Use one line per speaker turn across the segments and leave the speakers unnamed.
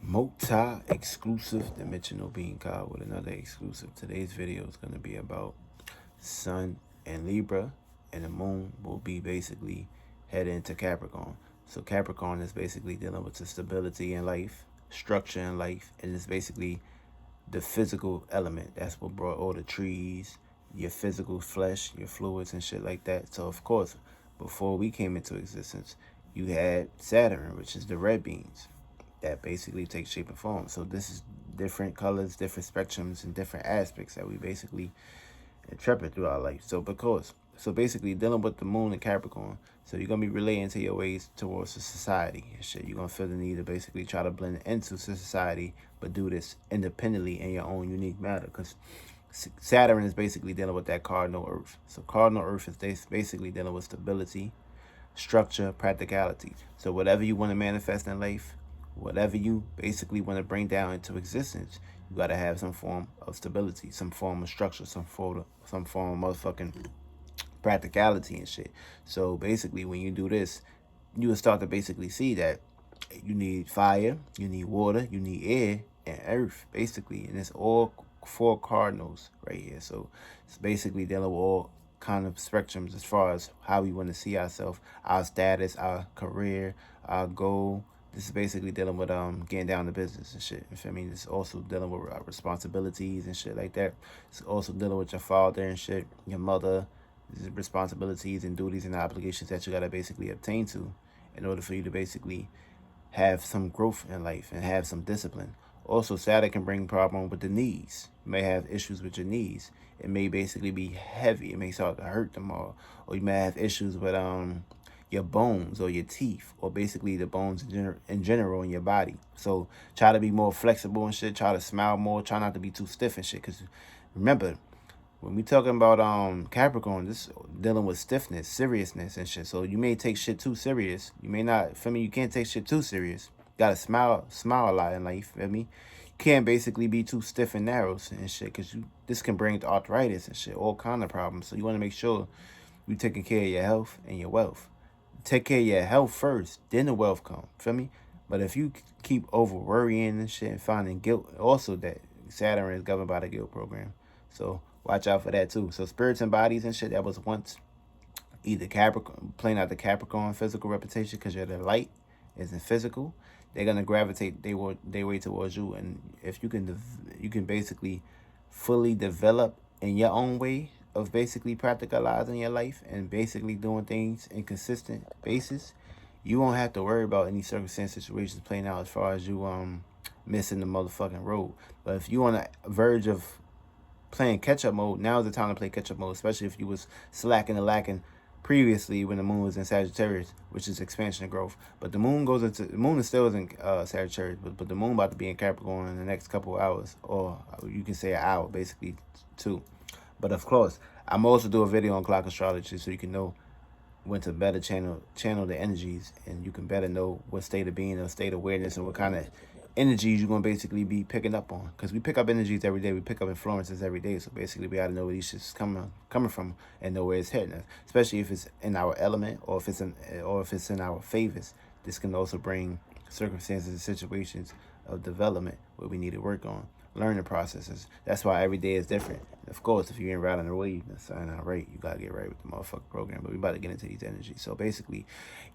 Multi-exclusive dimensional being card with another exclusive. Today's video is going to be about Sun and Libra, and the Moon will be basically heading into Capricorn. So Capricorn is basically dealing with the stability in life, structure in life, and it's basically the physical element. That's what brought all the trees, your physical flesh, your fluids and shit like that. So of course, before we came into existence, you had Saturn, which is the red beans that basically take shape and form. So this is different colors, different spectrums, and different aspects that we basically interpret through our life. So basically dealing with the moon and Capricorn. So you're gonna be relating to your ways towards the society and shit. You're gonna feel the need to basically try to blend into society, but do this independently in your own unique manner. Because Saturn is basically dealing with that cardinal Earth. So cardinal Earth is basically dealing with stability, structure, practicality. So whatever you want to manifest in life, whatever you basically want to bring down into existence, you got to have some form of stability, some form of structure, some form of motherfucking practicality and shit. So basically, when you do this, you will start to basically see that you need fire, you need water, you need air, and earth, basically. And it's all four cardinals right here. So it's basically dealing with all kind of spectrums as far as how we want to see ourselves, our status, our career, our goal. This is basically dealing with getting down to business and shit. You feel me? It's also dealing with responsibilities and shit like that. It's also dealing with your father and shit, your mother, responsibilities and duties and obligations that you gotta basically obtain to in order for you to basically have some growth in life and have some discipline. Also, Saturn can bring problem with the knees. You may have issues with your knees. It may basically be heavy. It may start to hurt them all. Or you may have issues with your bones or your teeth, or basically the bones in general in your body. So try to be more flexible and shit. Try to smile more. Try not to be too stiff and shit. Because remember, when we talking about Capricorn, this dealing with stiffness, seriousness and shit. So you may take shit too serious. You may not. Feel me? You can't take shit too serious. You gotta smile a lot in life. Feel me? You can't basically be too stiff and narrow and shit, because this can bring to arthritis and shit, all kind of problems. So you want to make sure you taking care of your health and your wealth. Take care of your health first, then the wealth come. Feel me? But if you keep over worrying and shit and finding guilt, also that Saturn is governed by the guilt program. So watch out for that too. So spirits and bodies and shit that was once either Capricorn, playing out the Capricorn physical reputation because you're the light isn't physical, they're gonna gravitate they way towards you. And if you can basically fully develop in your own way of basically practicalizing your life and basically doing things in consistent basis, you won't have to worry about any circumstance situations playing out as far as you missing the motherfucking road. But if you on the verge of playing catch-up mode, now is the time to play catch-up mode, especially if you was slacking and lacking previously when the moon was in Sagittarius, which is expansion and growth. But the moon is still in Sagittarius, but the moon about to be in Capricorn in the next couple of hours, or you can say an hour, basically, too. But of course, I'm also do a video on clock astrology so you can know when to better channel the energies, and you can better know what state of being or state of awareness and what kind of energies you're going to basically be picking up on. Because we pick up energies every day. We pick up influences every day. So basically we got to know where these shit's coming from and know where it's heading us. Especially if it's in our element, or if it's in our favors. This can also bring circumstances and situations of development where we need to work on learning processes. That's why every day is different. And of course, if you ain't right on the way, that's not right. You gotta get right with the motherfucking program. But we about to get into these energies. So basically,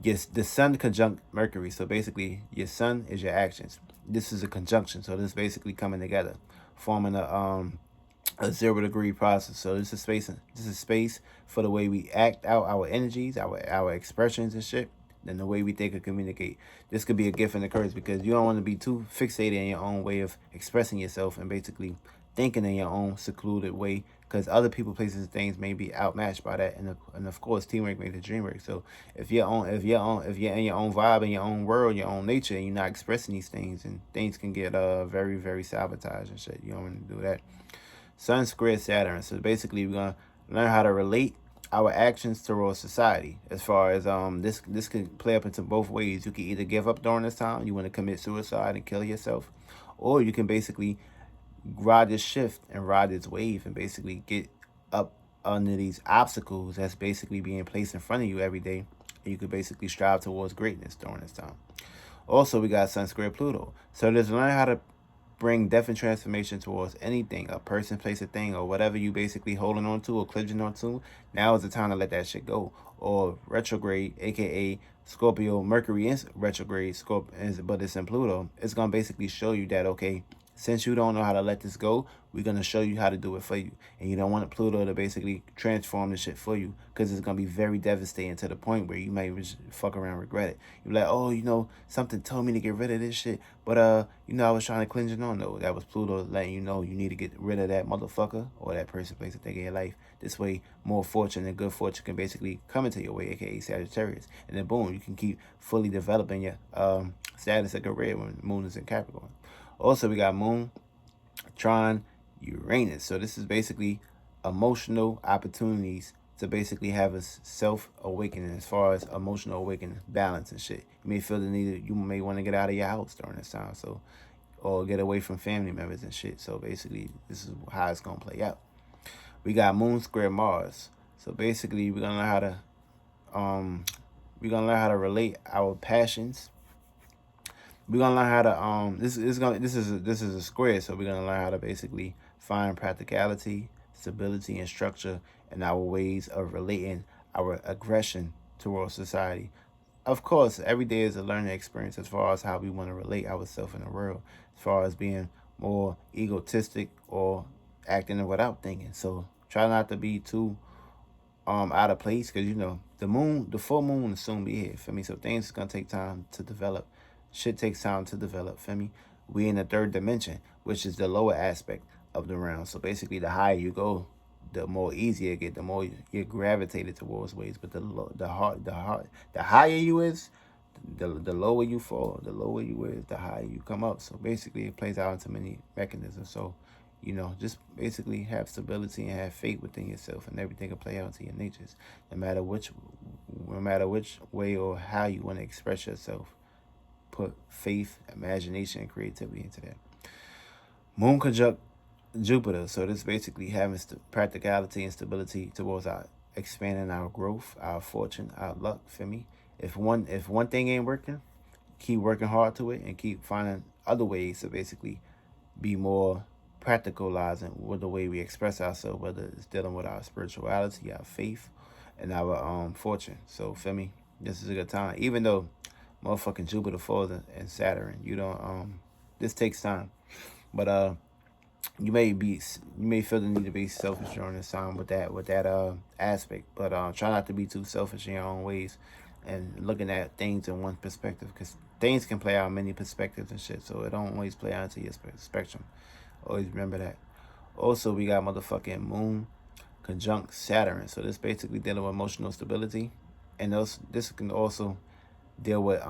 yes, the Sun conjunct Mercury. So basically, your Sun is your actions. This is a conjunction. So this is basically coming together, forming a 0 degree process. So this is space for the way we act out our energies, our expressions and shit, and the way we think and communicate. This could be a gift and a curse, because you don't want to be too fixated in your own way of expressing yourself and basically thinking in your own secluded way, because other people, places, and things may be outmatched by that. And of course, teamwork makes the dream work. So if you're in your own vibe, in your own world, your own nature, and you're not expressing these things, and things can get very, very sabotaged and shit. You don't want to do that. Sun squared Saturn. So basically, we're gonna learn how to relate our actions towards society. As far as this can play up into both ways. You can either give up during this time, you want to commit suicide and kill yourself, or you can basically ride this shift and ride this wave and basically get up under these obstacles that's basically being placed in front of you every day, and you could basically strive towards greatness during this time. Also, we got Sun square Pluto. So just learn how to bring definite transformation towards anything, a person, place, a thing, or whatever you basically holding on to or clinging on to. Now is the time to let that shit go. Or retrograde, aka Scorpio, Mercury is retrograde, Scorpio, but it's in Pluto. It's gonna basically show you that, okay, since you don't know how to let this go, we're gonna show you how to do it for you. And you don't want Pluto to basically transform the shit for you, because it's gonna be very devastating to the point where you might just fuck around and regret it. You're like, oh, something told me to get rid of this shit, but I was trying to cleanse it on. No, that was Pluto letting you know you need to get rid of that motherfucker or that person, place, or thing in your life. This way, more fortune and good fortune can basically come into your way, aka Sagittarius. And then boom, you can keep fully developing your status of career when the moon is in Capricorn. Also, we got Moon, Trine, Uranus. So this is basically emotional opportunities to basically have a self-awakening as far as emotional awakening, balance and shit. You may feel the need that you may want to get out of your house during this time, so, or get away from family members and shit. So basically, this is how it's going to play out. We got Moon square Mars. So basically, we're going to learn how to relate our passions. We're gonna learn how to this is a square, so we're gonna learn how to basically find practicality, stability, and structure in our ways of relating our aggression towards society. Of course, every day is a learning experience as far as how we want to relate ourselves in the world, as far as being more egotistic or acting without thinking. So try not to be too out of place, because the full moon will soon be here for me. So things is gonna take time to develop. Shit takes time to develop for me. We in the third dimension, which is the lower aspect of the realm. So basically, the higher you go, the more easier it get, the more you're gravitated towards ways. But the higher you is, the lower you fall. The lower you is, the higher you come up. So basically, it plays out into many mechanisms. So just basically have stability and have faith within yourself, and everything will play out to your natures, no matter which way or how you want to express yourself. Put faith, imagination, and creativity into that. Moon conjunct Jupiter, so this basically having practicality and stability towards our expanding our growth, our fortune, our luck. For me, if one thing ain't working, keep working hard to it and keep finding other ways to basically be more practicalizing with the way we express ourselves, whether it's dealing with our spirituality, our faith, and our fortune. So for me, this is a good time. Even though motherfucking Jupiter falls in Saturn, this takes time. But you may feel the need to be selfish during this time with that aspect. But try not to be too selfish in your own ways and looking at things in one perspective, because things can play out in many perspectives and shit. So it don't always play out into your spectrum. Always remember that. Also, we got motherfucking Moon conjunct Saturn. So this basically dealing with emotional stability, and this can also deal with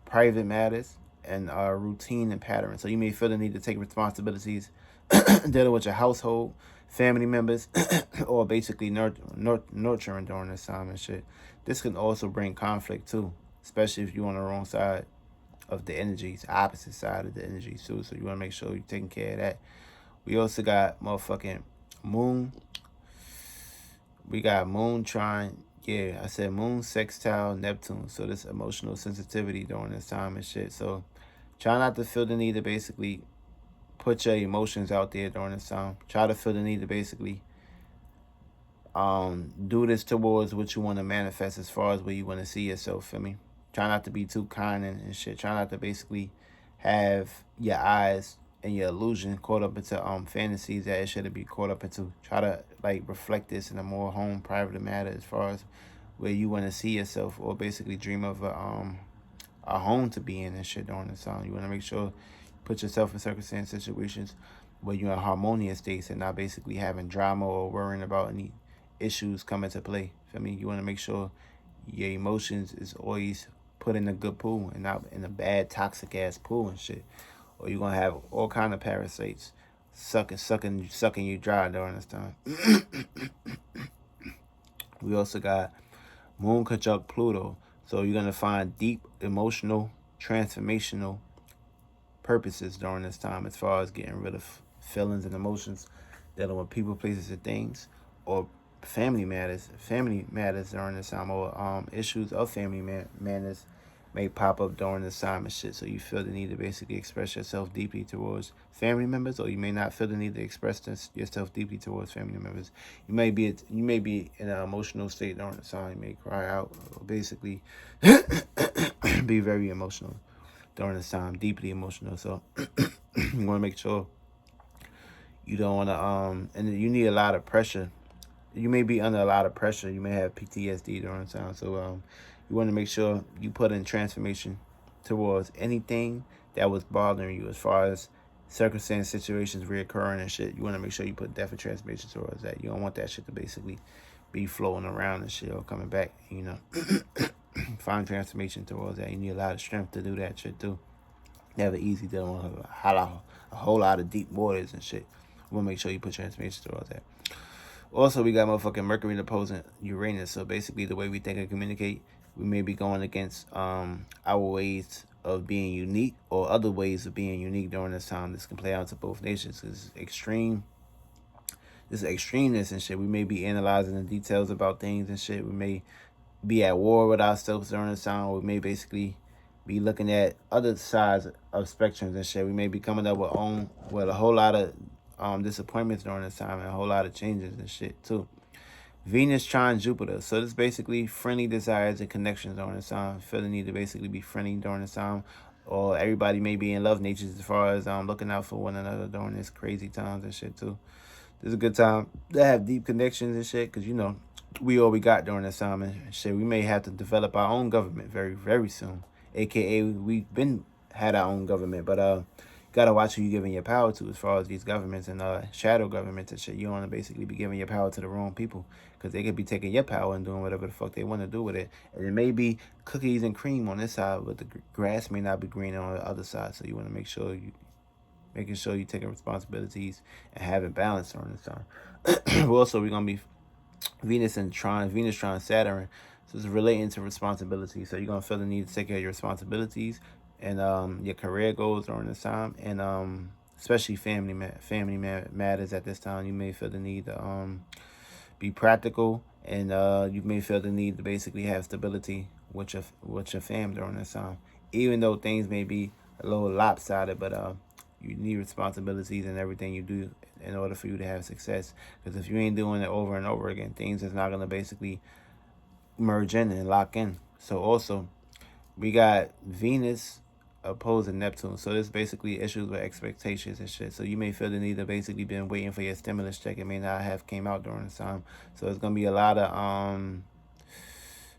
private matters and routine and patterns. So you may feel the need to take responsibilities dealing with your household, family members, or basically nurturing during this time and shit. This can also bring conflict too, especially if you're on the wrong side of the energies, opposite side of the energies too. So you want to make sure you're taking care of that. We also got motherfucking Moon. We got Moon trine. Yeah, I said Moon, Sextile, Neptune. So this emotional sensitivity during this time and shit. So try not to feel the need to basically put your emotions out there during this time. Try to feel the need to basically do this towards what you want to manifest as far as where you want to see yourself. For me, try not to be too kind and shit. Try not to basically have your eyes and your illusion caught up into fantasies that it shouldn't be caught up into. Try to reflect this in a more home private matter as far as where you want to see yourself, or basically dream of a home to be in and shit during this time. You want to make sure you put yourself in circumstance situations where you're in harmonious states and not basically having drama or worrying about any issues come into play. For me, you want to make sure your emotions is always put in a good pool and not in a bad toxic ass pool and shit. Or you're gonna have all kind of parasites sucking you dry during this time. We also got Moon conjunct Pluto. So you're gonna find deep emotional transformational purposes during this time, as far as getting rid of feelings and emotions, dealing with people, places, and things, or family matters during this time, or issues of family manners may pop up during this time and shit. So you feel the need to basically express yourself deeply towards family members, or you may not feel the need to express yourself deeply towards family members. You may be in an emotional state during the time. You may cry out, or basically be very emotional during this time, deeply emotional. So you want to make sure you don't want to and you need a lot of pressure. You may be under a lot of pressure. You may have PTSD during the time. So you want to make sure you put in transformation towards anything that was bothering you as far as circumstance, situations reoccurring and shit. You want to make sure you put definite transformation towards that. You don't want that shit to basically be floating around and shit, or coming back, you know. Find transformation towards that. You need a lot of strength to do that shit too. Never easy dealing with a whole lot of deep waters and shit. You want to make sure you put transformation towards that. Also, we got motherfucking Mercury opposing Uranus. So basically, the way we think and communicate, we may be going against our ways of being unique, or other ways of being unique during this time. This can play out to both nations. This extremeness and shit. We may be analyzing the details about things and shit. We may be at war with ourselves during this time. We may basically be looking at other sides of spectrums and shit. We may be coming up with a whole lot of disappointments during this time, and a whole lot of changes and shit too. Venus trine Jupiter. So this is basically friendly desires and connections during this time. Feel the need to basically be friendly during this time. Or everybody may be in love natures as far as looking out for one another during this crazy times and shit too. This is a good time to have deep connections and shit, because, you know, we all we got during this time and shit. We may have to develop our own government very, very soon. AKA, we've been had our own government, but gotta watch who you giving your power to as far as these governments and shadow governments and shit. You don't want to basically be giving your power to the wrong people, because they could be taking your power and doing whatever the fuck they want to do with it. And it may be cookies and cream on this side, but the grass may not be green on the other side. So you want to make sure you're taking responsibilities and having balance during this time. Also, we're gonna be Venus trine Saturn. So it's relating to responsibility. So you're gonna feel the need to take care of your responsibilities and your career goals during this time, and especially family matters at this time. You may feel the need to be practical, and you may feel the need to basically have stability with your fam during this time. Even though things may be a little lopsided, but you need responsibilities in everything you do in order for you to have success. Because if you ain't doing it over and over again, things is not gonna basically merge in and lock in. So also, we got Venus opposing Neptune. So this basically issues with expectations and shit. So you may feel the need to basically been waiting for your stimulus check. It may not have came out during this time. So it's gonna be a lot of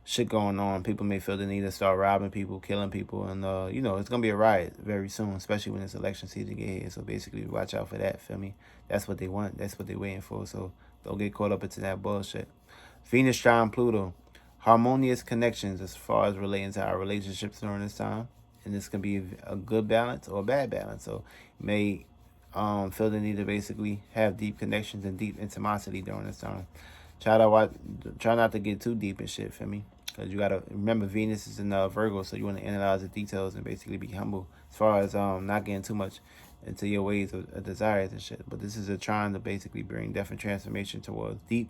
shit going on. People may feel the need to start robbing people, killing people, and you know, it's gonna be a riot very soon, especially when it's election season get here. So basically, watch out for that. Feel me? That's what they want. That's what they're waiting for. So don't get caught up into that bullshit. Venus trine Pluto. Harmonious connections as far as relating to our relationships during this time. And this can be a good balance or a bad balance. So you may feel the need to basically have deep connections and deep intimacy during this time. Try not to get too deep and shit, for me. Because you got to remember, Venus is in Virgo, so you want to analyze the details and basically be humble as far as not getting too much into your ways of desires and shit. But this is a trying to basically bring different transformation towards deep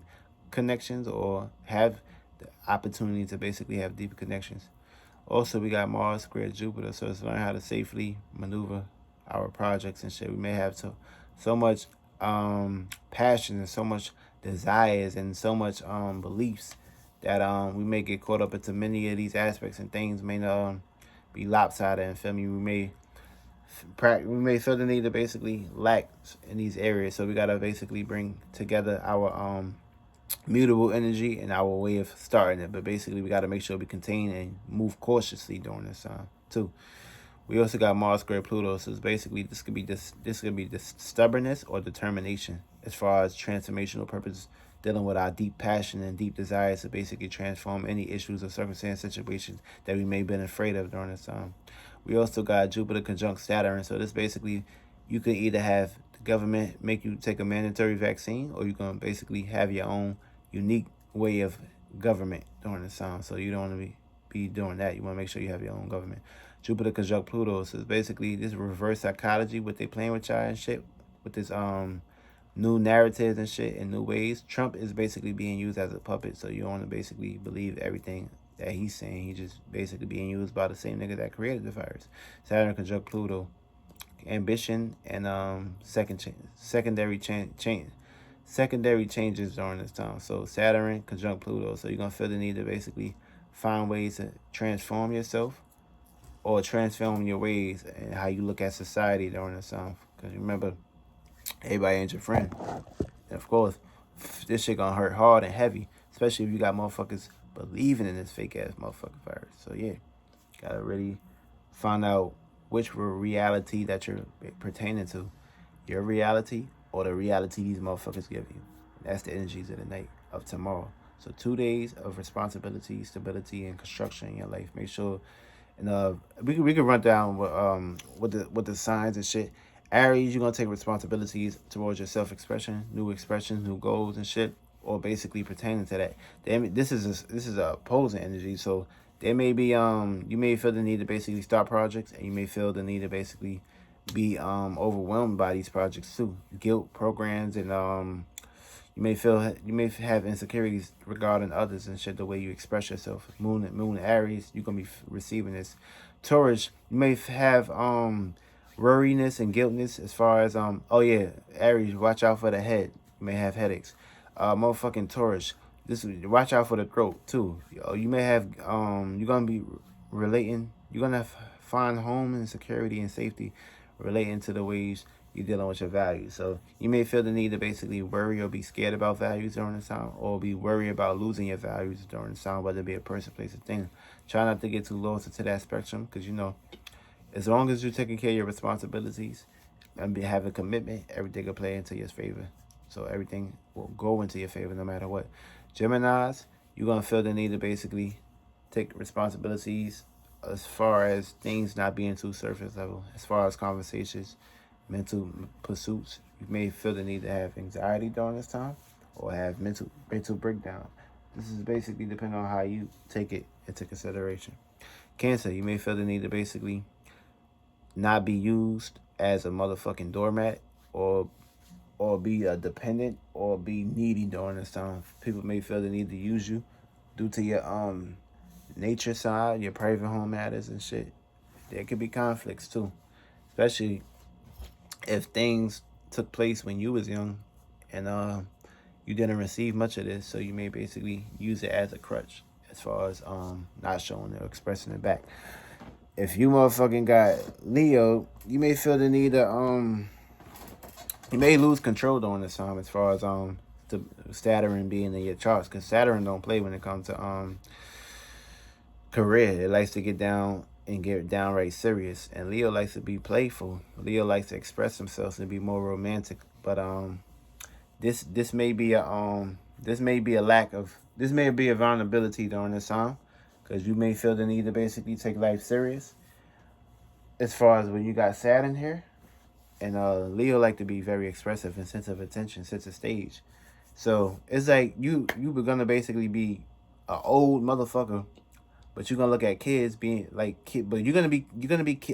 connections, or have the opportunity to basically have deep connections. Also, we got Mars square Jupiter, so it's learn how to safely maneuver our projects and shit. We may have so much passion and so much desires and so much beliefs that we may get caught up into many of these aspects, and things may not be lopsided. And feel me, we may feel the need to basically lack in these areas. So we gotta basically bring together our mutable energy and our way of starting it. But basically, we got to make sure we contain and move cautiously during this time too. We also got Mars square Pluto, so it's basically this could be stubbornness or determination as far as transformational purpose, dealing with our deep passion and deep desires to basically transform any issues or circumstance situations that we may have been afraid of during this time. We also got Jupiter conjunct Saturn, so this basically, you could either have the government make you take a mandatory vaccine, or you can basically have your own unique way of government during this time. So you don't want to be doing that. You want to make sure you have your own government. Jupiter conjunct Pluto, so it's basically this reverse psychology, what they playing with y'all and shit, with this new narratives and shit in new ways. Trump is basically being used as a puppet, so you don't want to basically believe everything that he's saying. He just basically being used by the same nigga that created the virus. Saturn conjunct Pluto, ambition and secondary changes during this time. So Saturn conjunct Pluto. So you're gonna feel the need to basically find ways to transform yourself or transform your ways and how you look at society during this time. Because remember, everybody ain't your friend. And of course, this shit gonna hurt hard and heavy, especially if you got motherfuckers believing in this fake ass motherfucking virus. So yeah, gotta really find out which reality that you're pertaining to, your reality or the reality these motherfuckers give you. That's the energies of the night of tomorrow. So 2 days of responsibility, stability, and construction in your life. Make sure, and we could run down what the signs and shit. Aries, you're gonna take responsibilities towards your self-expression, new expressions, new goals and shit, or basically pertaining to that. This is a opposing energy, so there may be you may feel the need to basically start projects, and you may feel the need to basically be overwhelmed by these projects too. Guilt, programs, and you may have insecurities regarding others and shit, the way you express yourself. Moon Aries, you're gonna be receiving this. Taurus, you may have worriness and guiltness as far as oh yeah, Aries, watch out for the head. You may have headaches. Motherfucking Taurus, watch out for the throat too. You may have you're gonna be relating. You're gonna find home and security and safety relating to the ways you're dealing with your values. So you may feel the need to basically worry or be scared about values during this time, or be worried about losing your values during this time, whether it be a person, place, or thing. Try not to get too lost into that spectrum, because as long as you're taking care of your responsibilities and have a commitment, everything will play into your favor. So everything will go into your favor no matter what. Geminis, you're going to feel the need to basically take responsibilities as far as things not being too surface level, as far as conversations, mental pursuits. You may feel the need to have anxiety during this time or have mental breakdown. This is basically depending on how you take it into consideration. Cancer, you may feel the need to basically not be used as a motherfucking doormat or be dependent or be needy during this time. People may feel the need to use you due to your nature side, your private home matters and shit. There could be conflicts too, especially if things took place when you was young and you didn't receive much of this, so you may basically use it as a crutch as far as not showing it or expressing it back. If you motherfucking got Leo, you may feel the need to you may lose control during this time as far as the Saturn being in your charts, because Saturn don't play when it comes to career. It likes to get down and get downright serious, and Leo likes to be playful. Leo likes to express himself and be more romantic. But this may be a lack of, this may be a vulnerability during this time, because you may feel the need to basically take life serious. As far as when you got Saturn here, and Leo like to be very expressive and sense of attention, sense of stage. So it's like you were gonna basically be an old motherfucker, but you're gonna look at kids being like kid, but you're gonna be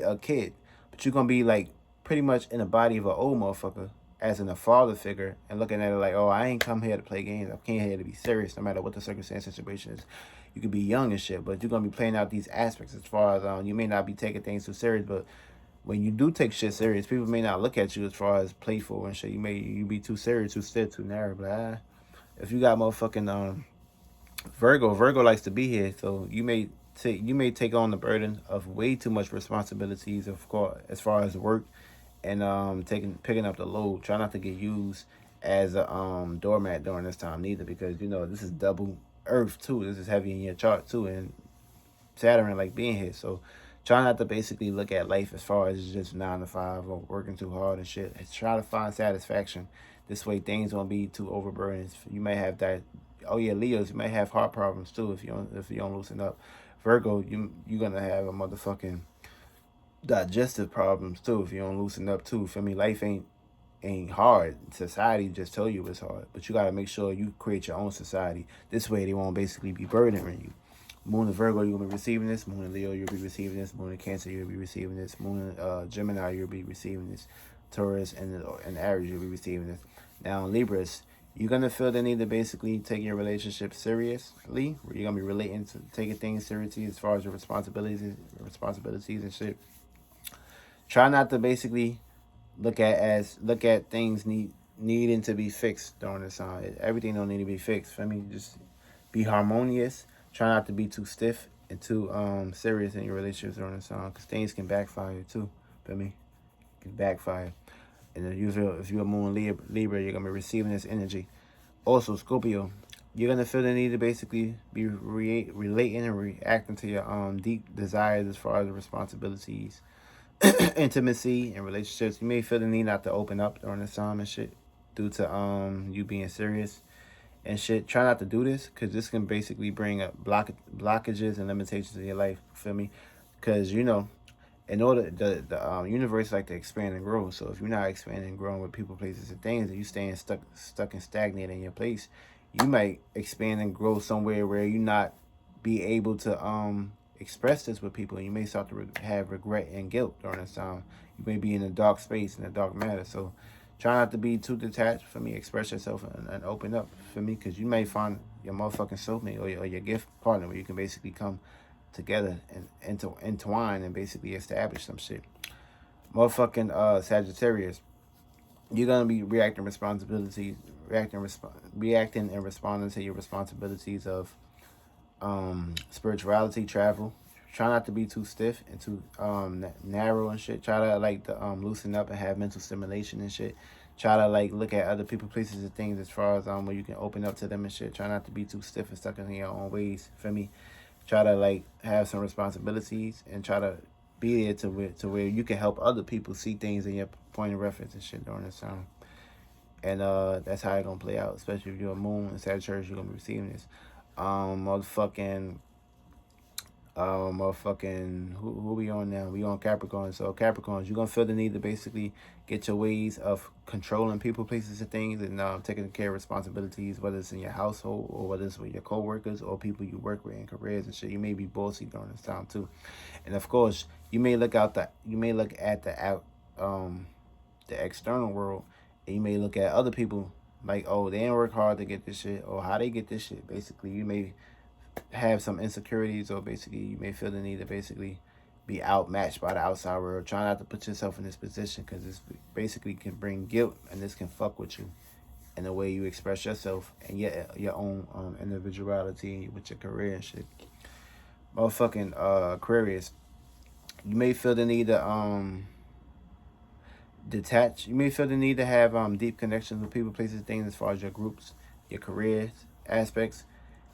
a kid, but you're gonna be like pretty much in the body of an old motherfucker, as in a father figure, and looking at it like, oh, I ain't come here to play games. I came here to be serious, no matter what the circumstance situation is. You could be young and shit, but you're gonna be playing out these aspects as far as you may not be taking things too serious, but when you do take shit serious, people may not look at you as far as playful and shit. You be too serious, too stiff, too narrow. But if you got motherfucking Virgo likes to be here, so you may take on the burden of way too much responsibilities, of course, as far as work and picking up the load. Try not to get used as a doormat during this time neither, because this is double Earth too. This is heavy in your chart too, and Saturn like being here. So try not to basically look at life as far as just 9 to 5 or working too hard and shit. Try to find satisfaction. This way things won't be too overburdened. You may have that. Oh yeah, Leos, you may have heart problems too if you don't loosen up. Virgo, you're gonna have a motherfucking digestive problems too if you don't loosen up too. Feel me? Life ain't hard. Society just tell you it's hard, but you gotta make sure you create your own society. This way they won't basically be burdening you. Moon in Virgo, you're gonna be receiving this. Moon in Leo, you'll be receiving this. Moon in Cancer, you'll be receiving this. Moon in Gemini, you'll be receiving this. Taurus and Aries, you'll be receiving this. Now in Libras, You're going to feel the need to basically take your relationship seriously. Where you're going to be relating to taking things seriously as far as your responsibilities and shit. Try not to basically look at things needing to be fixed during this time. Everything don't need to be fixed. I mean, just be harmonious. Try not to be too stiff and too serious in your relationships during this time, because things can backfire too. Feel me? It can backfire. And if you're a moon Libra, you're gonna be receiving this energy. Also, Scorpio, you're gonna feel the need to basically be relating and reacting to your deep desires as far as the responsibilities, intimacy, and relationships. You may feel the need not to open up during this time and shit, due to you being serious and shit. Try not to do this, because this can basically bring up blockages and limitations in your life. Feel me? Because in order the universe like to expand and grow. So if you're not expanding and growing with people, places, and things, and you staying stuck and stagnant in your place, you might expand and grow somewhere where you not be able to express this with people. You may start to have regret and guilt during this time. You may be in a dark space, in a dark matter. So try not to be too detached. For me, express yourself and open up. For me, because you may find your motherfucking soulmate or your gift partner where you can basically come together and entwine and basically establish some shit. Motherfucking Sagittarius, you're gonna be reacting and responding to your responsibilities of spirituality, travel. Try not to be too stiff and too narrow and shit. Try to loosen up and have mental stimulation and shit. Try to look at other people, places, and things as far as where you can open up to them and shit. Try not to be too stiff and stuck in your own ways. Feel me? Try to have some responsibilities and try to be there to where you can help other people see things in your point of reference and shit during this time. And that's how it's gonna play out, especially if you're a moon and Sagittarius, you're gonna be receiving this. Who we on now? We on Capricorn. So Capricorns, you're gonna feel the need to basically get your ways of controlling people, places, and things, and taking care of responsibilities, whether it's in your household or whether it's with your co-workers or people you work with in careers and shit. You may be bossy during this time too. And of course, you may look at the external world, and you may look at other people like, oh, they didn't work hard to get this shit, or how they get this shit. Basically, you may have some insecurities, or basically you may feel the need to basically be outmatched by the outside world. Try not to put yourself in this position, because this basically can bring guilt, and this can fuck with you in the way you express yourself and your own individuality with your career and shit. Motherfucking Aquarius, you may feel the need to detach. You may feel the need to have deep connections with people, places, things as far as your groups, your career aspects.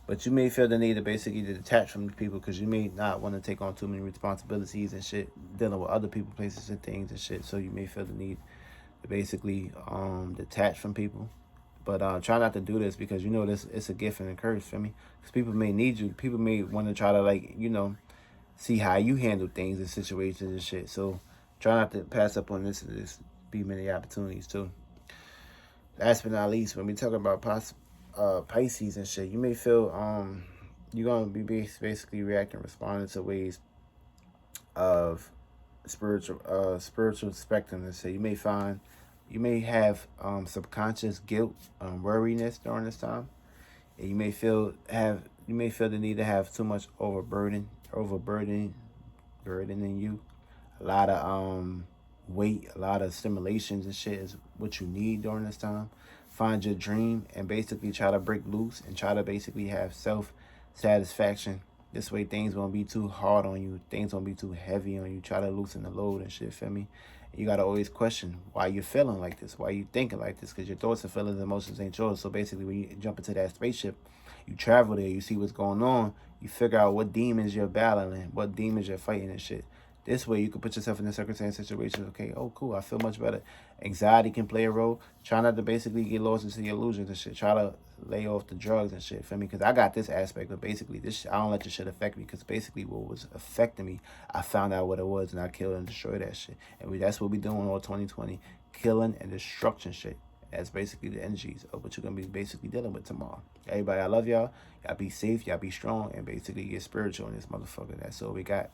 But you may feel the need to basically detach from people, because you may not want to take on too many responsibilities and shit, dealing with other people, places, and things and shit. So you may feel the need to basically detach from people. But try not to do this, because this it's a gift and a curse, for me. Because people may need you. People may want to try to see how you handle things and situations and shit. So try not to pass up on this, and this be many opportunities too. Last but not least, when we talk about Pisces and shit, you may feel you're gonna be basically reacting, responding to ways of spiritual spectrum and shit. You may have subconscious guilt, worriness during this time, and you may feel the need to have too much burdening you. A lot of weight, a lot of stimulations and shit is what you need during this time. Find your dream and basically try to break loose and try to basically have self-satisfaction. This way things won't be too hard on you. Things won't be too heavy on you. Try to loosen the load and shit, feel me? You got to always question why you're feeling like this, why you thinking like this, because your thoughts and feelings and emotions ain't yours. So basically when you jump into that spaceship, you travel there, you see what's going on, you figure out what demons you're battling, what demons you're fighting and shit. This way you can put yourself in a circumstance situation. Okay, oh cool, I feel much better. Anxiety can play a role. Try not to basically get lost into the illusions and shit. Try to lay off the drugs and shit, feel me? Because I got this aspect of basically this. I don't let this shit affect me, because basically what was affecting me, I found out what it was and I killed and destroyed that shit. And that's what we doing all 2020, killing and destruction shit. That's basically the energies of what you're gonna be basically dealing with tomorrow. Everybody, I love y'all. Y'all be safe, y'all be strong, and basically get spiritual in this motherfucker. That's all we got.